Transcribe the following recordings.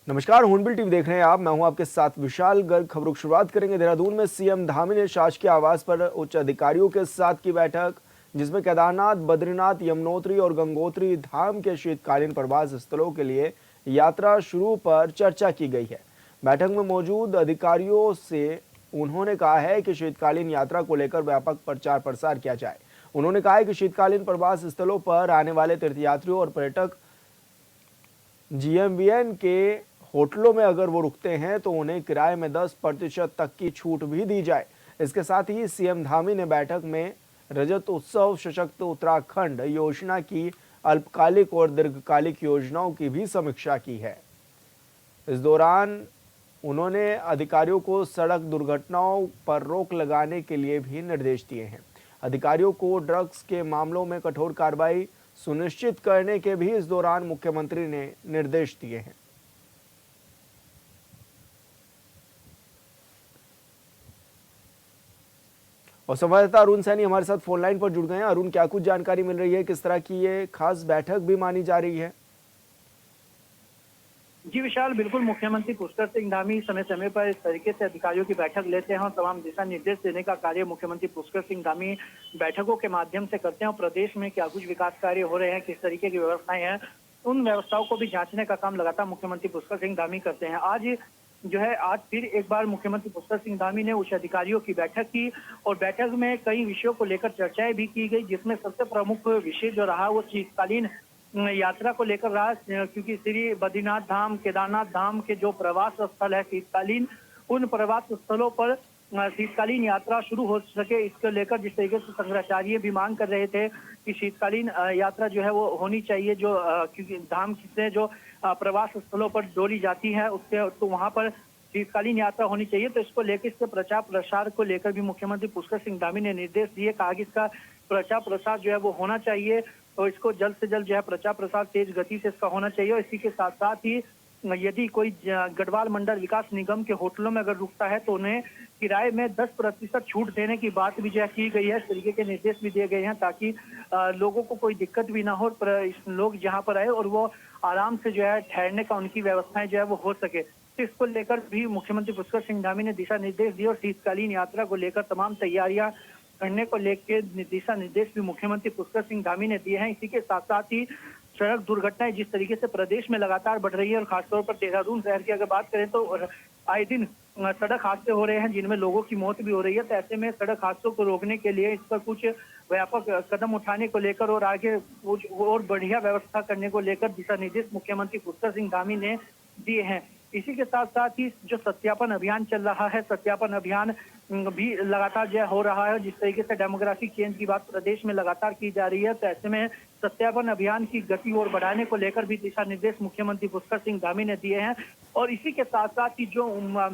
नमस्कार, hornbill TV देख रहे हैं आप। मैं हूं आपके साथ विशाल गर्ग। खबरों की शुरुआत करेंगे। देहरादून में सीएम धामी ने शासकीय आवास पर उच्च अधिकारियों के साथ की बैठक, जिसमें केदारनाथ, बद्रीनाथ, यमुनोत्री और गंगोत्री धाम के शीतकालीन प्रवास स्थलों के लिए यात्रा शुरू पर चर्चा की गई है। बैठक में मौजूद अधिकारियों से उन्होंने कहा है कि शीतकालीन यात्रा को लेकर व्यापक प्रचार प्रसार किया जाए। उन्होंने कहा है कि शीतकालीन प्रवास स्थलों पर आने वाले तीर्थयात्रियों और पर्यटक जीएमवीएन के होटलों में अगर वो रुकते हैं तो उन्हें किराए में 10% तक की छूट भी दी जाए। इसके साथ ही सीएम धामी ने बैठक में रजत उत्सव सशक्त उत्तराखंड योजना की अल्पकालिक और दीर्घकालिक योजनाओं की भी समीक्षा की है। इस दौरान उन्होंने अधिकारियों को सड़क दुर्घटनाओं पर रोक लगाने के लिए भी निर्देश दिए हैं। अधिकारियों को ड्रग्स के मामलों में कठोर कार्रवाई सुनिश्चित करने के भी इस दौरान मुख्यमंत्री ने निर्देश दिए हैं। और संवाददाता अरुण सैनी हमारे साथ फोन लाइन पर जुड़ गए हैं। अरुण, क्या कुछ जानकारी मिल रही है? किस तरह की ये खास बैठक भी मानी जा रही है? जी विशाल, बिल्कुल मुख्यमंत्री पुष्कर सिंह धामी समय समय पर इस तरीके से अधिकारियों की बैठक लेते हैं और तमाम दिशा निर्देश देने का कार्य मुख्यमंत्री पुष्कर सिंह धामी बैठकों के माध्यम से करते हैं। और प्रदेश में क्या कुछ विकास कार्य हो रहे हैं, किस तरीके की व्यवस्थाएं हैं, उन व्यवस्थाओं को भी जांचने का काम लगातार मुख्यमंत्री पुष्कर सिंह धामी करते हैं। आज फिर एक बार मुख्यमंत्री पुष्कर सिंह धामी ने उच्च अधिकारियों की बैठक की और बैठक में कई विषयों को लेकर चर्चाएं भी की गई, जिसमें सबसे प्रमुख विषय जो रहा वो शीतकालीन यात्रा को लेकर रहा, क्योंकि श्री बद्रीनाथ धाम, केदारनाथ धाम के जो प्रवास स्थल है शीतकालीन, उन प्रवास स्थलों पर शीतकालीन यात्रा शुरू हो सके, इसको लेकर जिस तरीके से शंकराचार्य भी मांग कर रहे थे कि शीतकालीन यात्रा जो है वो होनी चाहिए, जो क्योंकि धाम से जो प्रवास स्थलों पर डोली जाती है उससे तो वहां पर शीतकालीन यात्रा होनी चाहिए। तो इसको लेकर, इसके प्रचार प्रसार को लेकर भी मुख्यमंत्री पुष्कर सिंह धामी ने निर्देश दिए, कहा कि इसका प्रचार प्रसार जो है वो होना चाहिए और इसको जल्द से जल्द जो है प्रचार प्रसार तेज गति से इसका होना चाहिए। और इसी के साथ साथ ही यदि कोई गढ़वाल मंडल विकास निगम के होटलों में अगर रुकता है तो उन्हें किराए में 10% छूट देने की बात भी जो है की गई है। इस तरीके के निर्देश भी दिए गए हैं ताकि लोगों को कोई दिक्कत भी ना हो, लोग जहाँ पर आए और वो आराम से जो है ठहरने का उनकी व्यवस्थाएं जो है वो हो सके। तो इसको लेकर भी मुख्यमंत्री पुष्कर सिंह धामी ने दिशा निर्देश दिए और शीतकालीन यात्रा को लेकर तमाम तैयारियां करने को लेकर दिशा निर्देश भी मुख्यमंत्री पुष्कर सिंह धामी ने दिए हैं। इसी के साथ साथ ही सड़क दुर्घटनाएं जिस तरीके से प्रदेश में लगातार बढ़ रही है और खासतौर पर देहरादून शहर की अगर बात करें तो आए दिन सड़क हादसे हो रहे हैं जिनमें लोगों की मौत भी हो रही है। तो ऐसे में सड़क हादसों को रोकने के लिए इस पर कुछ व्यापक कदम उठाने को लेकर और आगे और बढ़िया व्यवस्था करने को लेकर दिशा निर्देश मुख्यमंत्री पुष्कर सिंह धामी ने दिए हैं। इसी के साथ साथ ही जो सत्यापन अभियान चल रहा है, सत्यापन अभियान भी लगातार जो हो रहा है। जिस तरीके से डेमोग्राफिक चेंज की बात प्रदेश में लगातार की जा रही है, तो ऐसे में सत्यापन अभियान की गति और बढ़ाने को लेकर भी दिशा निर्देश मुख्यमंत्री पुष्कर सिंह धामी ने दिए हैं। और इसी के साथ साथ ही जो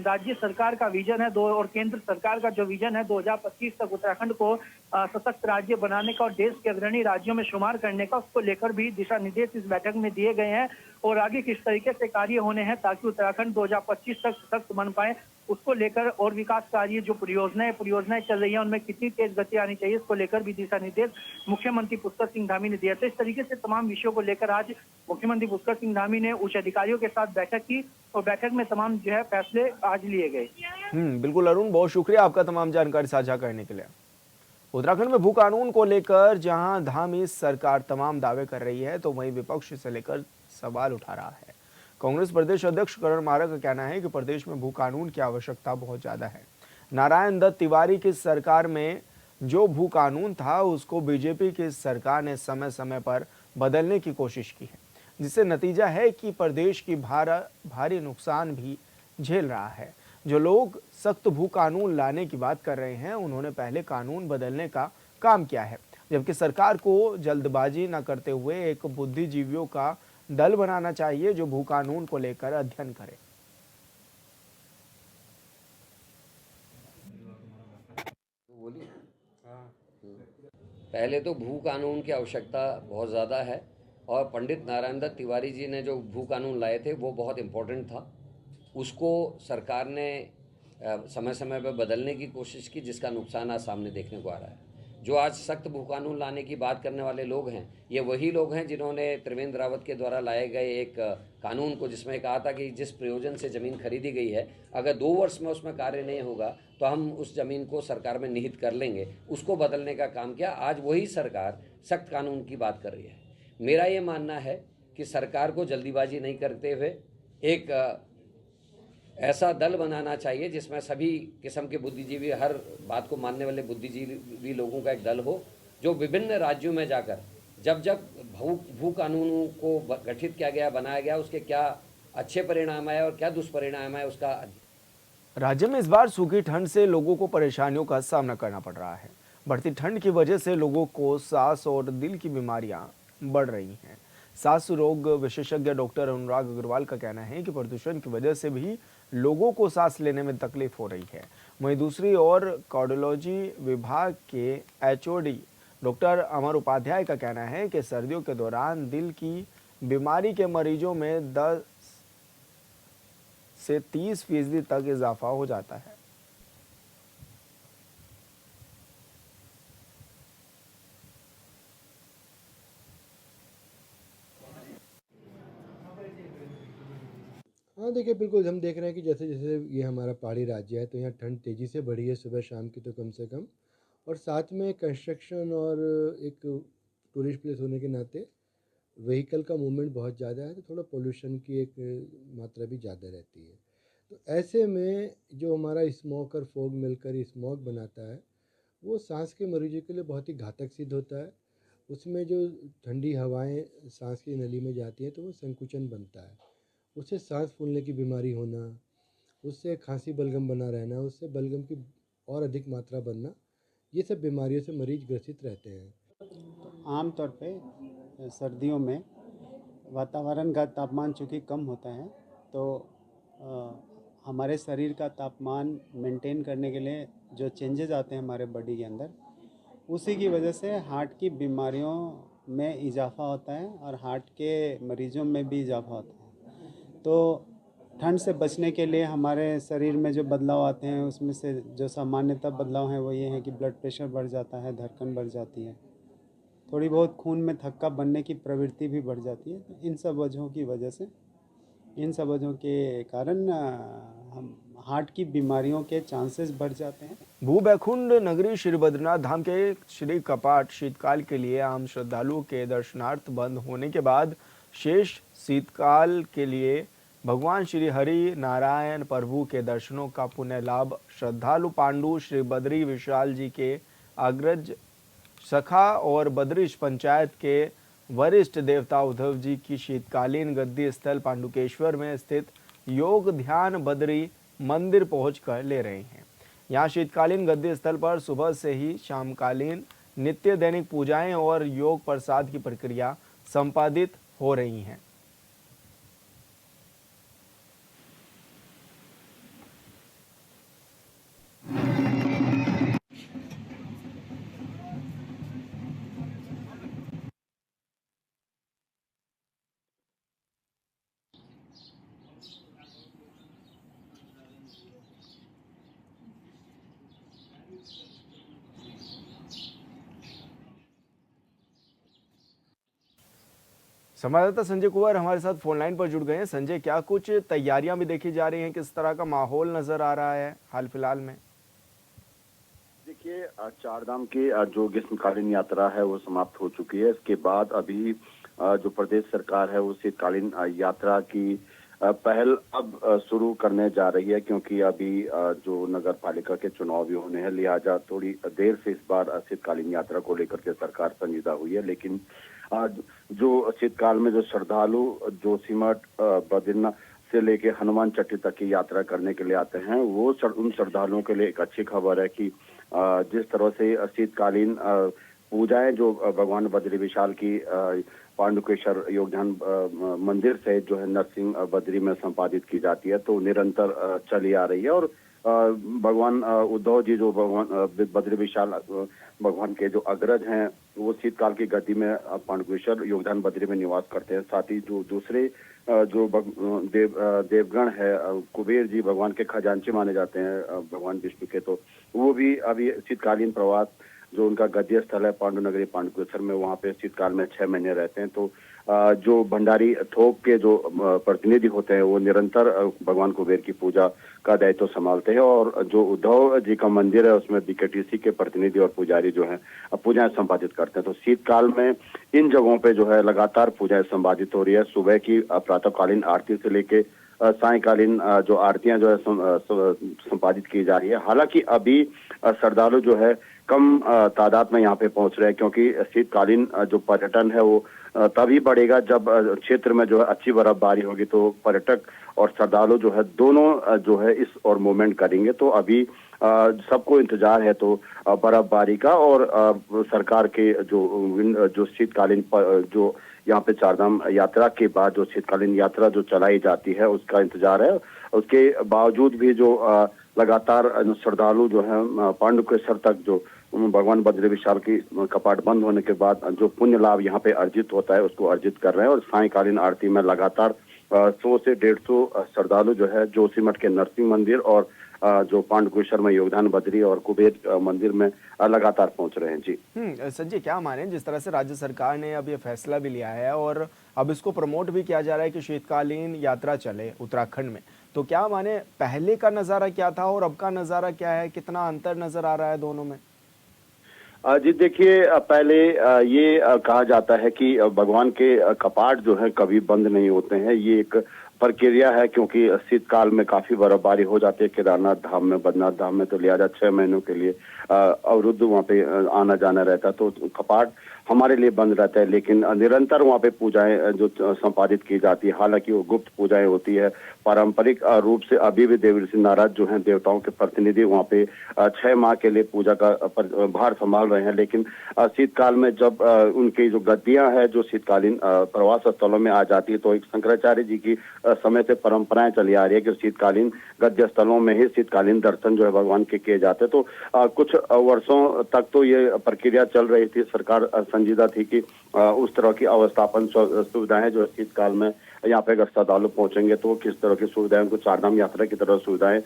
राज्य सरकार का विजन है और केंद्र सरकार का जो विजन है 2025 तक उत्तराखंड को सशक्त राज्य बनाने का और देश के अग्रणी राज्यों में शुमार करने का, उसको लेकर भी दिशा निर्देश इस बैठक में दिए गए हैं। और आगे किस तरीके से कार्य होने हैं ताकि उत्तराखंड 2025 तक सशक्त बन पाए, उसको लेकर और विकास कार्य जो परियोजनाएं चल रही है उनमें कितनी तेज गति आनी चाहिए, इसको लेकर भी दिशा निर्देश मुख्यमंत्री पुष्कर सिंह धामी ने दिया। तो इस तरीके से तमाम विषयों को लेकर आज मुख्यमंत्री पुष्कर सिंह धामी ने उच्च अधिकारियों के साथ बैठक की और बैठक में तमाम जो है फैसले आज लिए गए। बिल्कुल अरुण, बहुत शुक्रिया आपका तमाम जानकारी साझा करने के लिए। उत्तराखंड में भू कानून को लेकर जहां धामी सरकार तमाम दावे कर रही है, तो वहीं विपक्ष से लेकर सवाल उठा रहा है। कांग्रेस प्रदेश अध्यक्ष करण मारक का कहना है कि प्रदेश में भू कानून की आवश्यकता बहुत ज्यादा है। नारायण दत्त तिवारी की सरकार में जो भू कानून था उसको बीजेपी की सरकार ने समय समय पर बदलने की कोशिश की है, जिससे नतीजा है कि प्रदेश की भारी नुकसान भी झेल रहा है। जो लोग सख्त भू कानून लाने की बात कर रहे हैं, उन्होंने पहले कानून बदलने का काम किया है, जबकि सरकार को जल्दबाजी न करते हुए एक बुद्धिजीवियों का दल बनाना चाहिए जो भू कानून को लेकर अध्ययन करे। पहले तो भू कानून की आवश्यकता बहुत ज़्यादा है और पंडित नारायण दत्त तिवारी जी ने जो भू कानून लाए थे वो बहुत इम्पोर्टेंट था। उसको सरकार ने समय समय पर बदलने की कोशिश की, जिसका नुकसान आज सामने देखने को आ रहा है। जो आज सख्त भू कानून लाने की बात करने वाले लोग हैं, ये वही लोग हैं जिन्होंने त्रिवेंद्र रावत के द्वारा लाए गए एक कानून को, जिसमें कहा था कि जिस प्रयोजन से ज़मीन खरीदी गई है, अगर 2 वर्ष में उसमें कार्य नहीं होगा तो हम उस ज़मीन को सरकार में निहित कर लेंगे, उसको बदलने का काम किया। आज वही सरकार सख्त कानून की बात कर रही है। मेरा ये मानना है कि सरकार को जल्दीबाजी नहीं करते हुए एक ऐसा दल बनाना चाहिए जिसमें सभी किस्म के बुद्धिजीवी, हर बात को मानने वाले बुद्धिजीवी लोगों का एक दल हो, जो विभिन्न राज्यों में जाकर जब जब भू कानूनों को गठित किया गया, बनाया गया, उसके क्या अच्छे परिणाम आए और क्या दुष्परिणाम आए उसका। राज्य में इस बार सूखी ठंड से लोगों को परेशानियों का सामना करना पड़ रहा है। बढ़ती ठंड की वजह से लोगों को सांस और दिल की बीमारियां बढ़ रही हैं। सांस रोग विशेषज्ञ डॉक्टर अनुराग अग्रवाल का कहना है कि प्रदूषण की वजह से भी लोगों को सांस लेने में तकलीफ हो रही है। वहीं दूसरी ओर कार्डियोलॉजी विभाग के एचओडी डॉक्टर अमर उपाध्याय का कहना है कि सर्दियों के दौरान दिल की बीमारी के मरीजों में 10 से 30% तक इजाफा हो जाता है। हाँ, देखिए बिल्कुल हम देख रहे हैं कि जैसे-जैसे ये हमारा पहाड़ी राज्य है तो यहाँ ठंड तेज़ी से बढ़ी है सुबह शाम की तो कम से कम, और साथ में कंस्ट्रक्शन और एक टूरिस्ट प्लेस होने के नाते व्हीकल का मूवमेंट बहुत ज़्यादा है, तो थोड़ा पोल्यूशन की एक मात्रा भी ज़्यादा रहती है। तो ऐसे में जो हमारा स्मोक और फॉग मिलकर स्मॉग बनाता है, वो सांस के मरीजों के लिए बहुत ही घातक सिद्ध होता है। उसमें जो ठंडी हवाएं सांस की नली में जाती हैं तो वो संकुचन बनता है, उससे सांस फूलने की बीमारी होना, उससे खांसी बलगम बना रहना, उससे बलगम की और अधिक मात्रा बनना, ये सब बीमारियों से मरीज ग्रसित रहते हैं। आम तौर पे सर्दियों में वातावरण का तापमान चूँकि कम होता है तो हमारे शरीर का तापमान मेंटेन करने के लिए जो चेंजेस आते हैं हमारे बॉडी के अंदर, उसी की वजह से हार्ट की बीमारियों में इजाफ़ा होता है और हार्ट के मरीज़ों में भी इजाफ़ा होता है। तो ठंड से बचने के लिए हमारे शरीर में जो बदलाव आते हैं उसमें से जो सामान्यतः बदलाव हैं वो ये हैं कि ब्लड प्रेशर बढ़ जाता है, धड़कन बढ़ जाती है, थोड़ी बहुत खून में थक्का बनने की प्रवृत्ति भी बढ़ जाती है। तो इन सब वजहों की वजह से, इन सब वजहों के कारण हम हार्ट की बीमारियों के चांसेस बढ़ जाते हैं। भूबैकुंठ नगरी श्री बद्रीनाथ धाम के श्री कपाट शीतकाल के लिए आम श्रद्धालुओं के दर्शनार्थ बंद होने के बाद शेष शीतकाल के लिए भगवान श्री हरि नारायण प्रभु के दर्शनों का पुण्य लाभ श्रद्धालु पांडु श्री बद्री विशाल जी के अग्रज सखा और बद्रीश पंचायत के वरिष्ठ देवता उद्धव जी की शीतकालीन गद्दी स्थल पांडुकेश्वर में स्थित योग ध्यान बद्री मंदिर पहुंचकर ले रहे हैं। यहाँ शीतकालीन गद्दी स्थल पर सुबह से ही शामकालीन नित्य दैनिक पूजाएं और योग प्रसाद की प्रक्रिया संपादित हो रही हैं। संवाददाता संजय कुमार हमारे साथ फोन लाइन पर जुड़ गए हैं। संजय, क्या कुछ तैयारियां भी देखी जा रही हैं? किस तरह का माहौल नजर आ रहा है हाल फिलहाल में? देखिए, चारधाम की जो ग्रीष्मकालीन यात्रा है वो समाप्त हो चुकी है। इसके बाद अभी जो प्रदेश सरकार है वो शीतकालीन यात्रा की पहल अब शुरू करने जा रही है, क्योंकि अभी जो नगर पालिका के चुनाव भी होने हैं, लिहाजा थोड़ी देर से इस बार शीतकालीन यात्रा को लेकर के सरकार संजीदा हुई है। लेकिन आज जो शीतकाल में जो श्रद्धालु जोशीमठ बद्रीनाथ से लेके हनुमान चट्टी तक की यात्रा करने के लिए आते हैं, वो उन श्रद्धालुओं के लिए एक अच्छी खबर है कि जिस तरह से शीतकालीन पूजाएं जो भगवान बद्री विशाल की पांडुकेश्वर योगध्यान मंदिर से जो है नरसिंह बद्री में संपादित की जाती है, तो निरंतर चली आ रही है। और भगवान उद्धव जी जो भगवान बद्री विशाल भगवान के जो अग्रज हैं, वो शीतकाल की गद्दी में पांडुकेश्वर योगध्यान बद्री में निवास करते हैं। साथ ही जो दूसरे जो देवगण है, कुबेर जी भगवान के खजांची माने जाते हैं भगवान विष्णु के, तो वो भी अभी शीतकालीन प्रवास जो उनका गद्य स्थल है पांडु नगरी पांडुकेश्वर में, वहाँ पे शीतकाल में 6 महीने रहते हैं। तो जो भंडारी थोक के जो प्रतिनिधि होते हैं वो निरंतर भगवान कुबेर की पूजा का दायित्व संभालते हैं, और जो उद्धव जी का मंदिर है उसमें बीकेटीसी के प्रतिनिधि और पुजारी जो है पूजाएं संपादित करते हैं। तो शीतकाल में इन जगहों पे जो है लगातार पूजाएं संपादित हो रही है। सुबह की प्रातःकालीन आरती से लेके सायकालीन जो आरतियां जो है संपादित की जा रही है। हालांकि अभी श्रद्धालु जो है कम तादाद में यहाँ पे पहुंच रहे हैं, क्योंकि शीतकालीन जो पर्यटन है वो तभी बढ़ेगा जब क्षेत्र में जो है अच्छी बर्फबारी होगी। तो पर्यटक और श्रद्धालु जो है दोनों जो है इस और मूवमेंट करेंगे। तो अभी सबको इंतजार है तो बर्फबारी का, और सरकार के जो शीतकालीन जो यहाँ पे चारधाम यात्रा के बाद जो शीतकालीन यात्रा जो चलाई जाती है उसका इंतजार है। उसके बावजूद भी जो लगातार श्रद्धालु जो है पांडुकेश्वर तक जो भगवान बद्री विशाल की कपाट बंद होने के बाद जो पुण्य लाभ यहाँ पे अर्जित होता है उसको अर्जित कर रहे हैं। और सायकालीन आरती में लगातार 100 से 150 श्रद्धालु जो है जोशीमठ के नरसिंह मंदिर और जो पांडुकेश्वर में योगदान बद्री और कुबेर मंदिर में लगातार पहुंच रहे हैं। जी संजय, क्या माने जिस तरह से राज्य सरकार ने अब ये फैसला भी लिया है और अब इसको प्रमोट भी किया जा रहा है कि शीतकालीन यात्रा चले उत्तराखंड में, तो क्या माने पहले का नजारा क्या था और अब का नजारा क्या है? कितना अंतर नजर आ रहा है दोनों में? जी देखिए, पहले ये कहा जाता है कि भगवान के कपाट जो है कभी बंद नहीं होते हैं। ये एक प्रक्रिया है, क्योंकि शीतकाल में काफी बर्फबारी हो जाती है केदारनाथ धाम में, बद्रीनाथ धाम में। तो लिहाजा 6 महीनों के लिए अवरुद्ध वहाँ पे आना जाना रहता है, तो कपाट हमारे लिए बंद रहता है। लेकिन निरंतर वहाँ पे पूजाएं जो संपादित की जाती है, हालांकि वो गुप्त पूजाएं होती है। पारंपरिक रूप से अभी भी देव ऋषि नारद जो हैं देवताओं के प्रतिनिधि वहाँ पे 6 माह के लिए पूजा का भार संभाल रहे हैं। लेकिन शीतकाल में जब उनकी जो गद्दियां हैं जो शीतकालीन प्रवास स्थलों में आ जाती है, तो एक शंकराचार्य जी की समय से परंपराएं चली आ रही है कि शीतकालीन गद्य स्थलों में ही शीतकालीन दर्शन जो है भगवान के किए जाते हैं। तो कुछ वर्षों तक तो ये प्रक्रिया चल रही थी। सरकार संजीदा थी कि उस तरह की अवस्थापन सुविधाएं जो शीतकाल में यहाँ पे अगर श्रद्धालु पहुंचेंगे तो किस तरह की सुविधाएं उनको चारधाम यात्रा की तरह सुविधाएं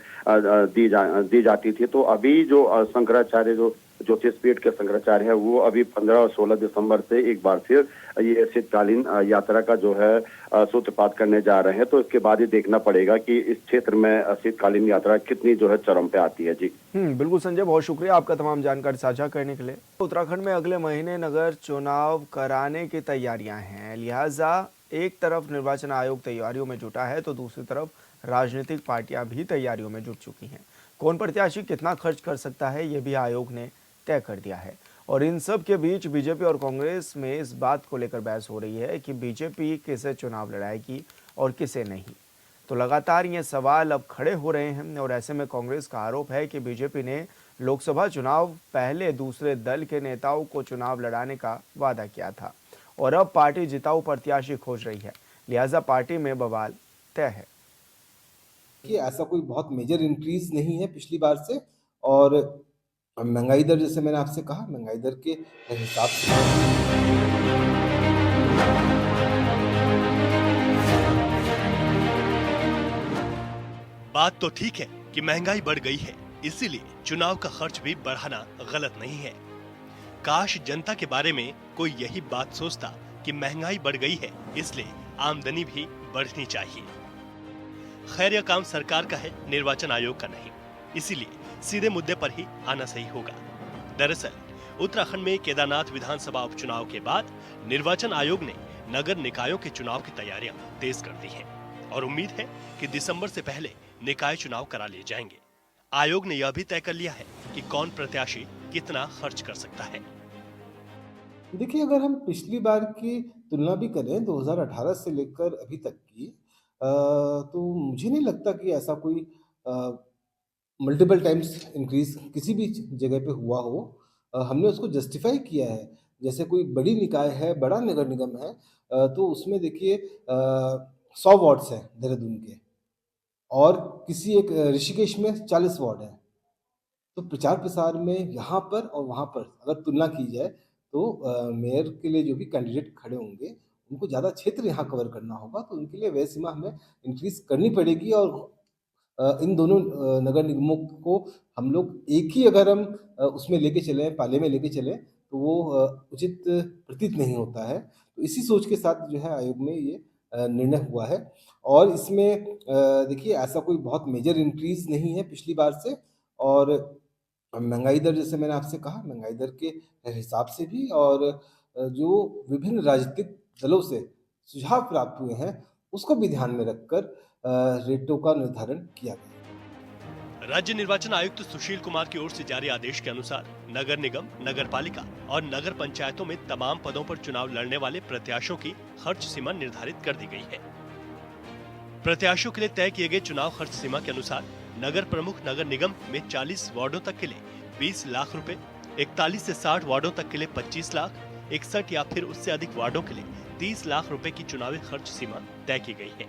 दी जाती थी। तो अभी जो शंकराचार्य जो ज्योतिषपीठ के शंकराचार्य है वो अभी 15 और 16 दिसंबर से एक बार फिर ये शीतकालीन यात्रा का जो है सूत्रपात करने जा रहे हैं। तो इसके बाद ही देखना पड़ेगा कि इस क्षेत्र में शीतकालीन यात्रा कितनी जो है चरम पे आती है। जी बिल्कुल संजय, बहुत शुक्रिया आपका तमाम जानकारी साझा करने के लिए। उत्तराखंड में अगले महीने नगर चुनाव कराने की तैयारियां हैं, लिहाजा एक तरफ निर्वाचन आयोग तैयारियों में जुटा है तो दूसरी तरफ राजनीतिक पार्टियां भी तैयारियों में जुट चुकी हैं। कौन प्रत्याशी कितना खर्च कर सकता है ये भी आयोग ने तय कर दिया है। और इन सब के बीच बीजेपी और कांग्रेस में इस बात को लेकर बहस हो रही है कि बीजेपी किसे चुनाव लड़ाएगी और किसे नहीं। तो लगातार ये सवाल अब खड़े हो रहे हैं और ऐसे में कांग्रेस का आरोप है कि बीजेपी ने लोकसभा चुनाव पहले दूसरे दल के नेताओं को चुनाव लड़ाने का वादा किया था और अब पार्टी जिताऊ प्रत्याशी खोज रही है, लिहाजा पार्टी में बवाल तय है कि ऐसा कोई बहुत मेजर इंक्रीज नहीं है पिछली बार से। और महंगाई दर, जैसे मैंने आपसे कहा, महंगाई दर के हिसाब से बात तो ठीक है कि महंगाई बढ़ गई है, इसीलिए चुनाव का खर्च भी बढ़ाना गलत नहीं है। काश जनता के बारे में कोई यही बात सोचता कि महंगाई बढ़ गई है इसलिए आमदनी भी बढ़नी चाहिए। खैर, यह काम सरकार का है, निर्वाचन आयोग का नहीं, इसीलिए सीधे मुद्दे पर ही आना सही होगा। दरअसल उत्तराखंड में केदारनाथ विधानसभा उपचुनाव के बाद निर्वाचन आयोग ने नगर निकायों के चुनाव की तैयारियां तेज कर दी हैं और उम्मीद है कि दिसंबर से पहले निकाय चुनाव करा लिए जाएंगे। आयोग ने यह भी तय कर लिया है कि कौन प्रत्याशी कितना खर्च कर सकता है। देखिए, अगर हम पिछली बार की तुलना भी करें 2018 से लेकर अभी तक की, तो मुझे नहीं लगता कि ऐसा कोई मल्टीपल टाइम्स इंक्रीज किसी भी जगह पे हुआ हो। हमने उसको जस्टिफाई किया है। जैसे कोई बड़ी निकाय है, बड़ा नगर निगम है, तो उसमें देखिए 100 वार्ड्स हैं देहरादून के, और किसी एक ऋषिकेश में 40 वार्ड हैं। तो प्रचार प्रसार में यहाँ पर और वहाँ पर अगर तुलना की जाए तो मेयर के लिए जो भी कैंडिडेट खड़े होंगे उनको ज़्यादा क्षेत्र यहाँ कवर करना होगा, तो उनके लिए व्यय सीमा हमें इंक्रीज करनी पड़ेगी। और इन दोनों नगर निगमों को हम लोग एक ही अगर हम उसमें लेके चलें, पाले में लेके चलें, तो वो उचित प्रतीत नहीं होता है। तो इसी सोच के साथ जो है आयोग में ये निर्णय हुआ है और इसमें देखिए ऐसा कोई बहुत मेजर इंक्रीज़ नहीं है पिछली बार से और महँगाई दर जैसे मैंने आपसे कहा, महँगाई दर के हिसाब से भी और जो विभिन्न राजनीतिक दलों से सुझाव प्राप्त हुए हैं, उसको भी ध्यान में रखकर रेटों का निर्धारण किया गया। राज्य निर्वाचन आयुक्त सुशील कुमार की ओर से जारी आदेश के अनुसार नगर निगम, नगर पालिका और नगर पंचायतों में तमाम पदों पर चुनाव लड़ने वाले प्रत्याशियों की खर्च सीमा निर्धारित कर दी गई है। प्रत्याशियों के लिए तय किए गए चुनाव खर्च सीमा के अनुसार नगर प्रमुख नगर निगम में 40 वार्डों तक के लिए 20 लाख रुपए, 41 से 60 वार्डों तक के लिए 25 लाख, 61 या फिर उससे अधिक वार्डों के लिए 30 लाख रुपए की चुनावी खर्च सीमा तय की गई है।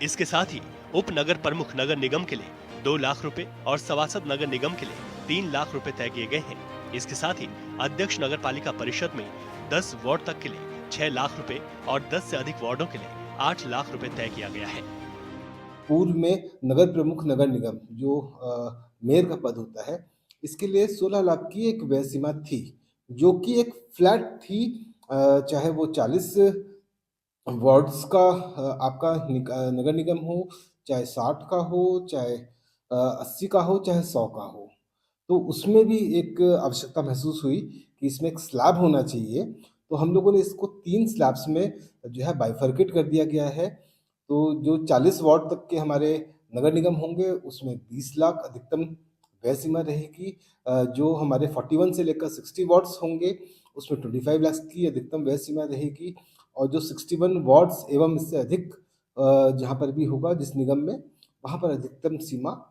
इसके साथ ही उप नगर प्रमुख नगर निगम के लिए 2 लाख रुपए और सभासद नगर निगम के लिए 3 लाख रुपए तय किए गए हैं। इसके साथ ही अध्यक्ष नगर पालिका परिषद में 10 वार्ड तक के लिए 6 लाख रुपए और 10 से अधिक वार्डों के लिए 8 लाख रुपए तय किया गया है। पूर्व में नगर प्रमुख नगर निगम जो मेयर का पद होता है, इसके लिए 16 लाख की एक व्यय सीमा थी, जो कि एक फ्लैट थी चाहे वो 40 वार्ड्स का आपका नगर निगम हो, चाहे 60 का हो, चाहे 80 का हो, चाहे 100 का हो। तो उसमें भी एक आवश्यकता महसूस हुई कि इसमें एक स्लैब होना चाहिए, तो हम लोगों ने इसको 3 स्लैब्स में जो है बाइफरकेट कर दिया गया है। तो जो 40 वार्ड तक के हमारे नगर निगम होंगे, उसमें 20 लाख अधिकतम व्यय सीमा रहेगी। जो हमारे 41 से लेकर 60 वार्ड्स होंगे, उसमें 25 लाख की अधिकतम व्यय सीमा रहेगी और जो 61 वार्ड्स एवं इससे अधिक जहाँ पर भी होगा जिस निगम में, वहाँ पर अधिकतम सीमा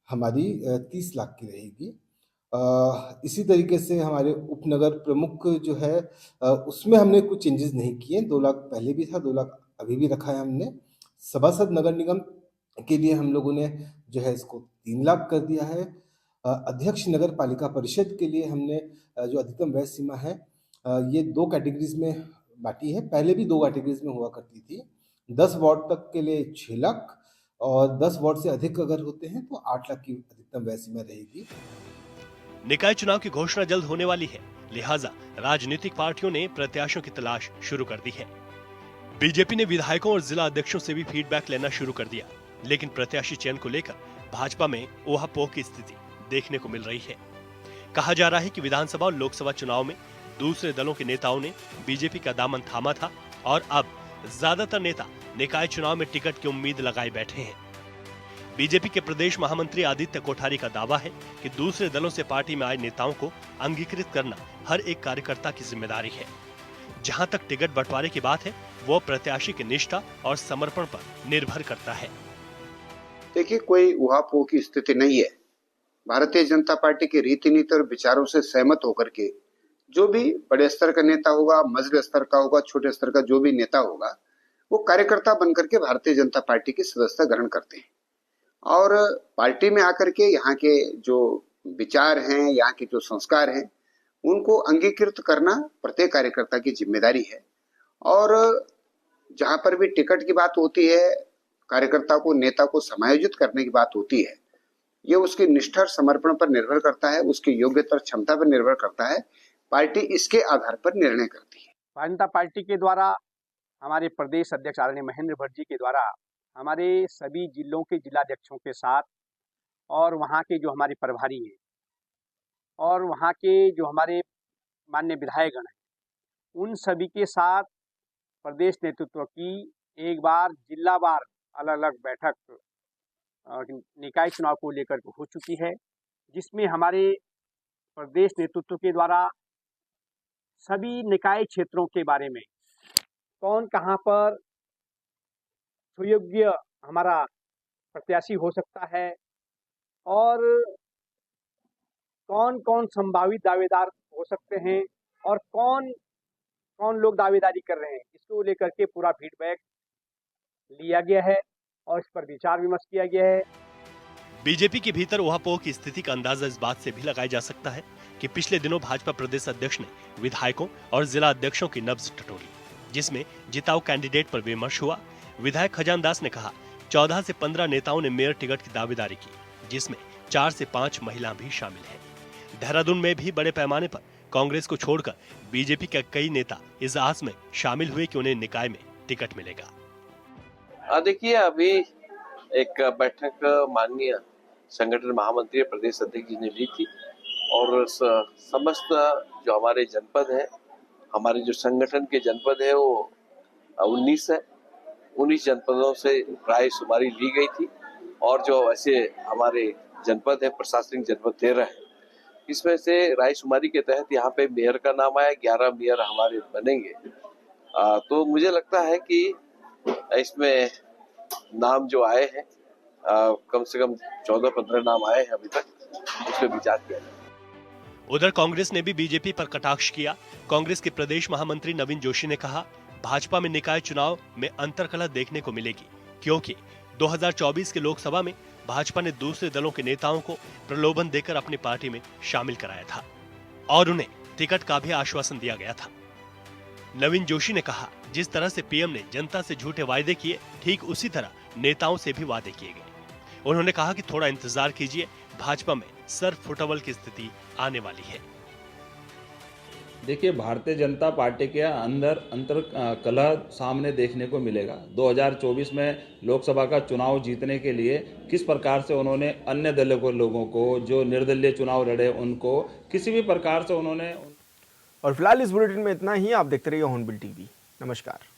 हमारी 30 लाख की रहेगी। इसी तरीके से हमारे उपनगर प्रमुख जो है उसमें हमने कुछ चेंजेस नहीं किए। 2 लाख पहले भी था, 2 लाख अभी भी रखा है हमने। सभासद नगर निगम के लिए हम लोगों ने जो है इसको 3 लाख कर दिया है। अध्यक्ष नगर पालिका परिषद के लिए हमने जो अधिकतम व्यय सीमा है ये 2 कैटेगरीज में बाँटी है। पहले भी 2 कैटेगरीज में हुआ करती थी। 10 वार्ड तक के लिए 6 लाख और 10 वार्ड से अधिक अगर होते हैं तो 8 लाख की अधिकतम व्यय सीमा रहेगी। निकाय चुनाव की घोषणा जल्द होने वाली है, लिहाजा राजनीतिक पार्टियों ने प्रत्याशियों की तलाश शुरू कर दी है। बीजेपी ने विधायकों और जिला अध्यक्षों से भी फीडबैक लेना शुरू कर दिया, लेकिन प्रत्याशी चयन को लेकर भाजपा में ऊहापोह की स्थिति देखने को मिल रही है। कहा जा रहा है कि विधानसभा और लोकसभा चुनाव में दूसरे दलों के नेताओं ने बीजेपी का दामन थामा था और अब ज्यादातर नेता निकाय चुनाव में टिकट की उम्मीद लगाए बैठे हैं। बीजेपी के प्रदेश महामंत्री आदित्य कोठारी का दावा है कि दूसरे दलों से पार्टी में आए नेताओं को अंगीकृत करना हर एक कार्यकर्ता की जिम्मेदारी है। जहां तक टिकट बंटवारे की बात है, वो प्रत्याशी की निष्ठा और समर्पण पर निर्भर करता है। देखिए, कोई ऊहापोह की स्थिति नहीं है। भारतीय जनता पार्टी के रीति नीति और विचारों से सहमत होकर के जो भी बड़े स्तर का नेता होगा, मझले स्तर का होगा, छोटे स्तर का जो भी नेता होगा, वो कार्यकर्ता बनकर के भारतीय जनता पार्टी की सदस्यता ग्रहण करते हैं और पार्टी में आकर के यहाँ के जो विचार हैं, यहाँ के जो संस्कार हैं, उनको अंगीकृत करना प्रत्येक कार्यकर्ता की जिम्मेदारी है। और जहाँ पर भी टिकट की बात होती है, कार्यकर्ता को, नेता को समायोजित करने की बात होती है, ये उसकी निष्ठा और समर्पण पर निर्भर करता है, उसकी योग्यता और क्षमता पर निर्भर करता है। पार्टी इसके आधार पर निर्णय करती है। भारतीय जनता पार्टी के द्वारा, हमारे प्रदेश अध्यक्ष आदरणीय महेंद्र भट्ट जी के द्वारा हमारे सभी जिलों के जिलाध्यक्षों के साथ और वहाँ के जो हमारे प्रभारी हैं और वहाँ के जो हमारे माननीय विधायकगण हैं, उन सभी के साथ प्रदेश नेतृत्व की एक बार जिलावार अलग अलग बैठक निकाय चुनाव को लेकर हो चुकी है, जिसमें हमारे प्रदेश नेतृत्व के द्वारा सभी निकाय क्षेत्रों के बारे में कौन कहाँ पर सुयोग्य हमारा प्रत्याशी हो सकता है और कौन कौन संभावित दावेदार हो सकते हैं और कौन कौन लोग दावेदारी कर रहे हैं, इसको लेकर के पूरा फीडबैक लिया गया है और इस पर विचार विमर्श किया गया है। बीजेपी के भीतर ऊहापोह की स्थिति का अंदाजा इस बात से भी लगाया जा सकता है कि पिछले दिनों भाजपा प्रदेश अध्यक्ष ने विधायकों और जिला अध्यक्षों की नब्ज टटोली, जिसमें जिताऊ कैंडिडेट पर विमर्श हुआ। विधायक खजान दास ने कहा 14 से 15 नेताओं ने मेयर टिकट की दावेदारी की, जिसमें 4 से 5 महिला भी शामिल हैं। देहरादून में भी बड़े पैमाने पर कांग्रेस को छोड़कर बीजेपी के कई नेता इस आस में शामिल हुए कि उन्हें निकाय में टिकट मिलेगा। देखिए, अभी एक बैठक माननीय संगठन महामंत्री प्रदेश अध्यक्ष जी ने ली थी और समस्त जो हमारे जनपद है, हमारे जो संगठन के जनपद है वो 19 है। 19 जनपदों से राय शुमारी ली गई थी और जो ऐसे हमारे जनपद है, प्रशासनिक जनपद 13 है। इसमें से राय शुमारी के तहत यहाँ पे मेयर का नाम आया, 11 मेयर हमारे बनेंगे। तो मुझे लगता है कि इसमें नाम जो आए हैं, कम से कम 14-15 नाम आए हैं अभी तक, उस पर विचार किया जाए। उधर कांग्रेस ने भी बीजेपी पर कटाक्ष किया। कांग्रेस के प्रदेश महामंत्री नवीन जोशी ने कहा, भाजपा में निकाय चुनाव में अंतर्कलह देखने को मिलेगी, क्योंकि 2024 के लोकसभा में भाजपा ने दूसरे दलों के नेताओं को प्रलोभन देकर अपनी पार्टी में शामिल कराया था और उन्हें टिकट का भी आश्वासन दिया गया था। नवीन जोशी ने कहा, जिस तरह से पीएम ने जनता से झूठे वायदे किए, ठीक उसी तरह नेताओं से भी वादे किए गए। उन्होंने कहा कि थोड़ा इंतजार कीजिए, भाजपा में सर फुटबॉल की स्थिति आने वाली है। देखिए, भारतीय जनता पार्टी के अंतर कलह सामने देखने को मिलेगा। 2024 में लोकसभा का चुनाव जीतने के लिए किस प्रकार से उन्होंने अन्य दलों को, लोगों को जो निर्दलीय चुनाव लड़े, उनको किसी भी प्रकार से उन्होंने। और फिलहाल इस बुलेटिन में इतना ही। आप देखते रहिए हॉर्नबिल टीवी। नमस्कार।